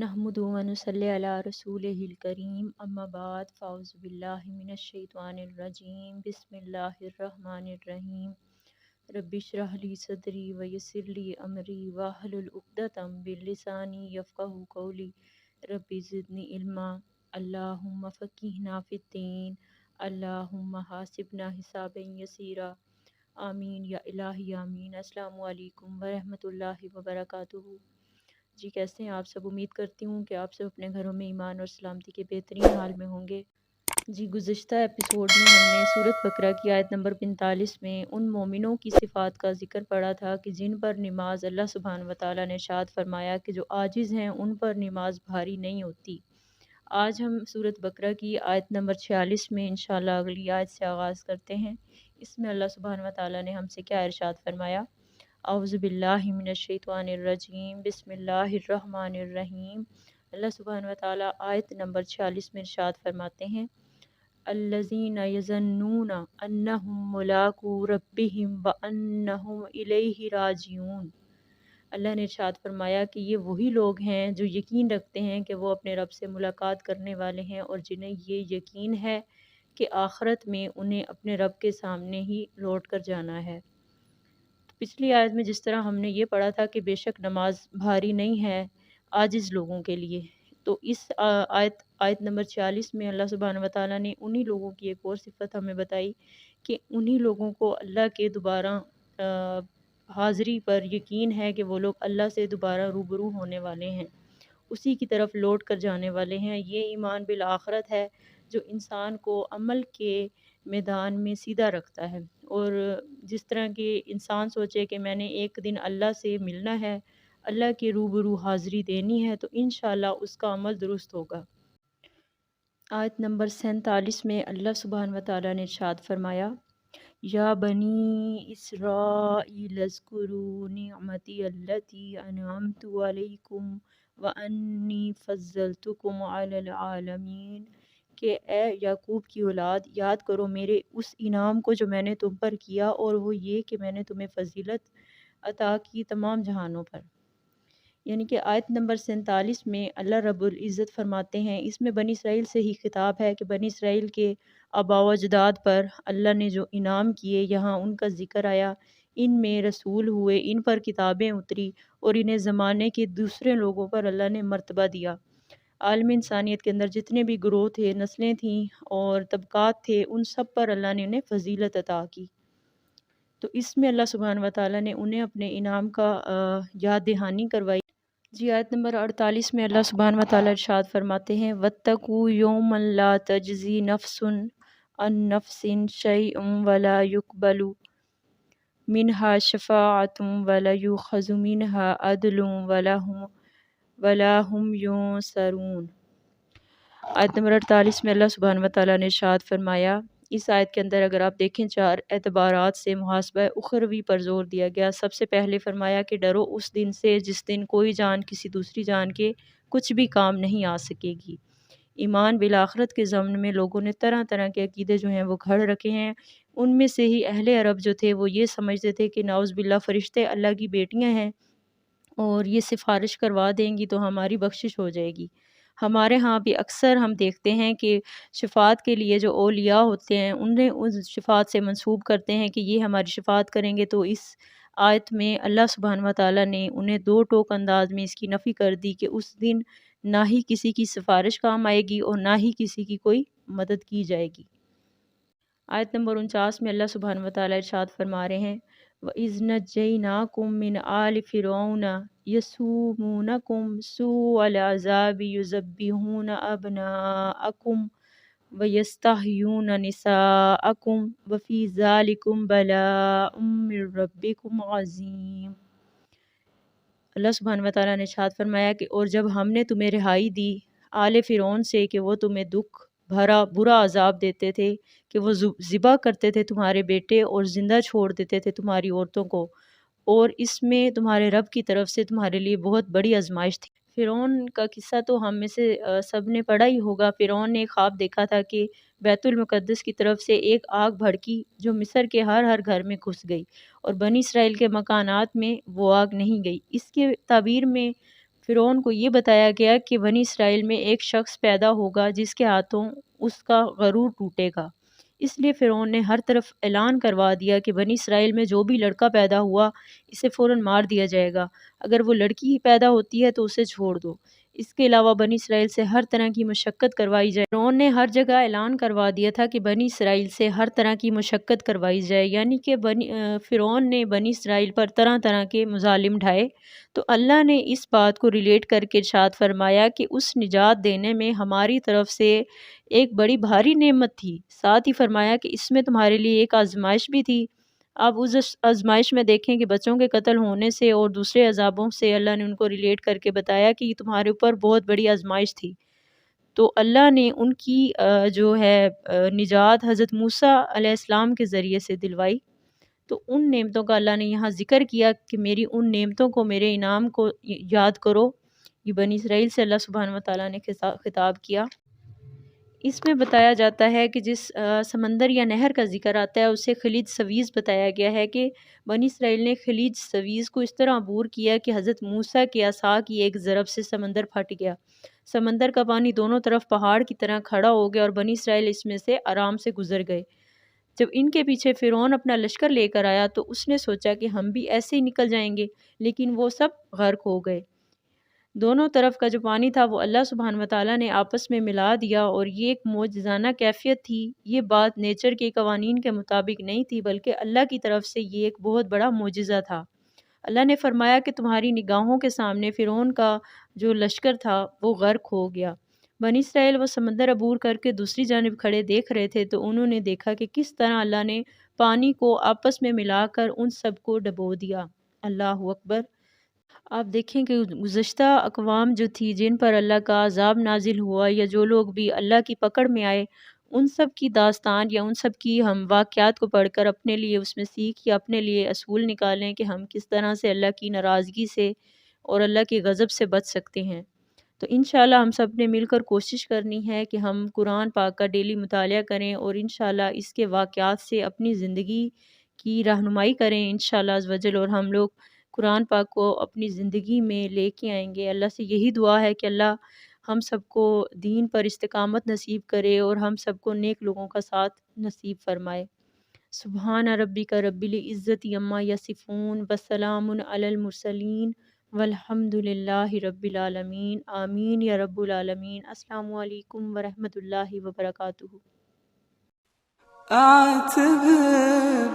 नहमदुहु व नुसल्ली अला रसूलिहिल करीम अम्मा बाद फ़ाउज़ु बिल्लाहि मिनश शैतानिर रजीम बिस्मिल्लाहिर रहमानिर रहीम रब्बि इश्रह ली सदरी व यस्सिर ली अमरी वाहलुल उक़दतम मिन लिसानी यफ़क़हू क़ौली रब्बि ज़िदनी इल्मा अल्लाहुम्मा फ़क़्हिना फ़िद्दीन अल्लाहुम्मा हासिबना हिसाबन यसीरा आमीन या इलाही आमीन। अस्सलामु अलैकुम व रहमतुल्लाहि व बरकातुहू। जी कैसे हैं आप सब। उम्मीद करती हूँ कि आप सब अपने घरों में ईमान और सलामती के बेहतरीन हाल में होंगे। जी गुज़िश्ता एपिसोड में हमने सूरत बकरा की आयत नंबर 45 में उन मोमिनों की सिफ़ात का ज़िक्र पढ़ा था कि जिन पर नमाज अल्लाह सुब्हान व तआला ने इरशाद फरमाया कि जो आजिज़ हैं उन पर नमाज भारी नहीं होती। आज हम सूरत बकरा की आयत नंबर 46 में इंशाअल्लाह अगली आयत से आगाज़ करते हैं। इसमें अल्लाह सुब्हान व तआला ने हमसे क्या इरशाद फरमाया। औज़ु बिल्लाहि मिनश शैतानिर रजीम बिस्मिल्लाहिर रहमानिर रहीम। अल्लाह सुब्हान व तआला आयत नंबर 46 में इरशाद फरमाते हैं अल्लज़ीना यज़न्नूना अन्नहुम मुलाक़ू रब्बिहिम व अन्नहुम इलैहि राजिऊन। अल्लाह ने इरशाद फरमाया कि ये वही लोग हैं जो यकीन रखते हैं कि वो अपने रब से मुलाकात करने वाले हैं और जिन्हें ये यकीन है कि आखिरत में उन्हें अपने रब के सामने ही लौट कर जाना है। तो पिछली आयत में जिस तरह हमने ये पढ़ा था कि बेशक नमाज भारी नहीं है आजिज़ लोगों के लिए, तो इस आयत नंबर 46 में अल्लाह सुब्हानहू व तआला ने उन्हीं लोगों की एक और सिफत हमें बताई कि उन्हीं लोगों को अल्लाह के दोबारा हाज़िरी पर यकीन है कि वो लोग अल्लाह से दोबारा रूबरू होने वाले हैं, उसी की तरफ लौट कर जाने वाले हैं। ये ईमान बिल आखरत है जो इंसान को अमल के मैदान में सीधा रखता है। और जिस तरह के इंसान सोचे कि मैंने एक दिन अल्लाह से मिलना है, अल्लाह के रूबरू हाज़िरी देनी है, तो इंशाअल्लाह उसका अमल दुरुस्त होगा। आयत नंबर 47 में अल्लाह सुब्हान व तआला ने इरशाद फरमाया या बनी इस्राईल अज़्कुरू निअमती अल्लती अनअमतु अलैकुम व अन्नी फ़ज़्ज़लतुकुम अलल आलमीन। कि ए याकूब की औलाद, याद करो मेरे उस इनाम को जो मैंने तुम पर किया, और वो ये कि मैंने तुम्हें फ़जीलत अता की तमाम जहानों पर। यानी कि आयत नंबर 47 में अल्लाह रब्बुल इज़्ज़त फरमाते हैं, इसमें बनी इसराइल से ही खिताब है कि बनी इसराइल के आबा व अजदाद पर अल्लाह ने जो इनाम किए, यहाँ उनका ज़िक्र आया। इनमें रसूल हुए, इन पर किताबें उतरी और इन्हें ज़माने के दूसरे लोगों पर अल्लाह ने मर्तबा दिया। आलमी इंसानियत के अंदर जितने भी ग्रोह थे, नस्लें थीं और तबकात थे, उन सब पर अल्लाह ने उन्हें फ़जीलत अता की। तो इसमें अल्लाह सुब्हानहू व तआला ने उन्हें अपने इनाम का याद दहानी करवाई। जी आयत नंबर 48 में अल्लाह सुब्हानहू व तआला इरशाद फरमाते हैं वत्तकू यौमन ला तजज़ी नफ्सुन अन नफ्सिन शैअन वला युक़बलु मिनहा शफ़ाअतुन वला युख़ज़ु मिनहा अदलुन वला हुम युनसरून। आयत नंबर 48 में अल्लाह सुब्हानहू व तआला ने इरशाद फरमाया। इस आयत के अंदर अगर आप देखें, 4 एतबारात से मुहासबा उखरवी पर जोर दिया गया। सबसे पहले फरमाया कि डरो उस दिन से जिस दिन कोई जान किसी दूसरी जान के कुछ भी काम नहीं आ सकेगी। ईमान बिल आखिरत के ज़म्न में लोगों ने तरह तरह के अकीदे जो हैं वो घड़ रखे हैं। उनमें से ही अहले अरब जो थे वो ये समझते थे कि नाउज़ बिल्लाह फ़रिश्ते अल्लाह की बेटियां हैं और ये सिफारिश करवा देंगी तो हमारी बख्शिश हो जाएगी। हमारे यहाँ भी अक्सर हम देखते हैं कि शफ़ात के लिए जो औलिया होते हैं उन्हें उस शफ़ात से मंसूब करते हैं कि ये हमारी शफ़ात करेंगे। तो इस आयत में अल्लाह सुब्हानहू व तआला ने उन्हें दो टोक अंदाज में इसकी नफ़ी कर दी कि उस दिन ना ही किसी की सिफारिश काम आएगी और ना ही किसी की कोई मदद की जाएगी। आयत नंबर 49 में अल्लाह सुब्हानहू व तआला इरशाद फरमा रहे हैं व इज़ नज्जयनाकुम मिन आलि फ़िरऔना यसूमूनकुम सूअल अज़ाबि युज़ब्बिहूना अब्नाअकुम व यस्तहयूना निसाअकुम व फ़ी ज़ालिकुम बलाउम मिर रब्बिकुम अज़ीम। अल्लाह सुब्हानहू व तआला ने इरशाद फरमाया कि और जब हमने तुम्हें रिहाई दी आले फ़िरौन से कि वो तुम्हें दुख भरा बुरा अजाब देते थे कि वो ज़िबा करते थे तुम्हारे बेटे और ज़िंदा छोड़ देते थे तुम्हारी औरतों को, और इसमें तुम्हारे रब की तरफ से तुम्हारे लिए बहुत बड़ी आजमाइश थी। फ़िरौन का किस्सा तो हम में से सब ने पढ़ा ही होगा। फ़िरौन ने ख्वाब देखा था कि बैतुल मुक़द्दस की तरफ से एक आग भड़की जो मिस्र के हर हर घर में घुस गई और बनी इसराइल के मकानात में वो आग नहीं गई। इसके ताबीर में فرعون کو یہ بتایا گیا کہ بنی اسرائیل میں ایک شخص پیدا ہوگا جس کے ہاتھوں اس کا غرور ٹوٹے گا۔ اس لیے فرعون نے ہر طرف اعلان کروا دیا کہ بنی اسرائیل میں جو بھی لڑکا پیدا ہوا اسے فوراً مار دیا جائے گا، اگر وہ لڑکی ہی پیدا ہوتی ہے تو اسے چھوڑ دو۔ اس کے علاوہ بنی اسرائیل سے ہر طرح کی مشقت کروائی جائے۔ فرعون نے ہر جگہ اعلان کروا دیا تھا کہ بنی اسرائیل سے ہر طرح کی مشقت کروائی جائے، یعنی کہ فرعون نے بنی اسرائیل پر طرح طرح کے مظالم ڈھائے۔ تو اللہ نے اس بات کو ریلیٹ کر کے ارشاد فرمایا کہ اس نجات دینے میں ہماری طرف سے ایک بڑی بھاری نعمت تھی، ساتھ ہی فرمایا کہ اس میں تمہارے لیے ایک آزمائش بھی تھی۔ آپ اس آزمائش میں دیکھیں کہ بچوں کے قتل ہونے سے اور دوسرے عذابوں سے اللہ نے ان کو ریلیٹ کر کے بتایا کہ یہ تمہارے اوپر بہت بڑی آزمائش تھی۔ تو اللہ نے ان کی جو ہے نجات حضرت موسیٰ علیہ السلام کے ذریعے سے دلوائی۔ تو ان نعمتوں کا اللہ نے یہاں ذکر کیا کہ میری ان نعمتوں کو، میرے انعام کو یاد کرو۔ یہ بنی اسرائیل سے اللہ سبحانہ وتعالیٰ نے خطاب کیا۔ اس میں بتایا جاتا ہے کہ جس سمندر یا نہر کا ذکر آتا ہے اسے خلیج سویز بتایا گیا ہے کہ بنی اسرائیل نے خلیج سویز کو اس طرح عبور کیا کہ حضرت موسیٰ کے عصا کی ایک ضرب سے سمندر پھٹ گیا۔ سمندر کا پانی دونوں طرف پہاڑ کی طرح کھڑا ہو گیا اور بنی اسرائیل اس میں سے آرام سے گزر گئے۔ جب ان کے پیچھے فرعون اپنا لشکر لے کر آیا تو اس نے سوچا کہ ہم بھی ایسے ہی نکل جائیں گے، لیکن وہ سب غرق ہو گئے۔ دونوں طرف کا جو پانی تھا وہ اللہ سبحانہ وتعالیٰ نے آپس میں ملا دیا، اور یہ ایک معجزانہ کیفیت تھی۔ یہ بات نیچر کے قوانین کے مطابق نہیں تھی، بلکہ اللہ کی طرف سے یہ ایک بہت بڑا معجزہ تھا۔ اللہ نے فرمایا کہ تمہاری نگاہوں کے سامنے فرعون کا جو لشکر تھا وہ غرق ہو گیا۔ بنی اسرائیل وہ سمندر عبور کر کے دوسری جانب کھڑے دیکھ رہے تھے تو انہوں نے دیکھا کہ کس طرح اللہ نے پانی کو آپس میں ملا کر ان سب کو ڈبو دیا۔ اللہ اکبر۔ آپ دیکھیں کہ گزشتہ اقوام جو تھی جن پر اللہ کا عذاب نازل ہوا، یا جو لوگ بھی اللہ کی پکڑ میں آئے، ان سب کی داستان یا ان سب کی ہم واقعات کو پڑھ کر اپنے لیے اس میں سیکھ یا اپنے لیے اصول نکالیں کہ ہم کس طرح سے اللہ کی ناراضگی سے اور اللہ کے غضب سے بچ سکتے ہیں۔ تو انشاءاللہ ہم سب نے مل کر کوشش کرنی ہے کہ ہم قرآن پاک کا ڈیلی مطالعہ کریں اور انشاءاللہ اس کے واقعات سے اپنی زندگی کی رہنمائی کریں انشاءاللہ عز و جل، اور ہم لوگ قرآن پاک کو اپنی زندگی میں لے کے آئیں گے۔ اللہ سے یہی دعا ہے کہ اللہ ہم سب کو دین پر استقامت نصیب کرے اور ہم سب کو نیک لوگوں کا ساتھ نصیب فرمائے۔ سبحان ربک رب العزت عما یصفون وسلام علی المرسلین والحمد للہ رب العالمین، آمین یا رب العالمین۔ السلام علیکم ورحمۃ اللہ وبرکاتہ۔ اعتبر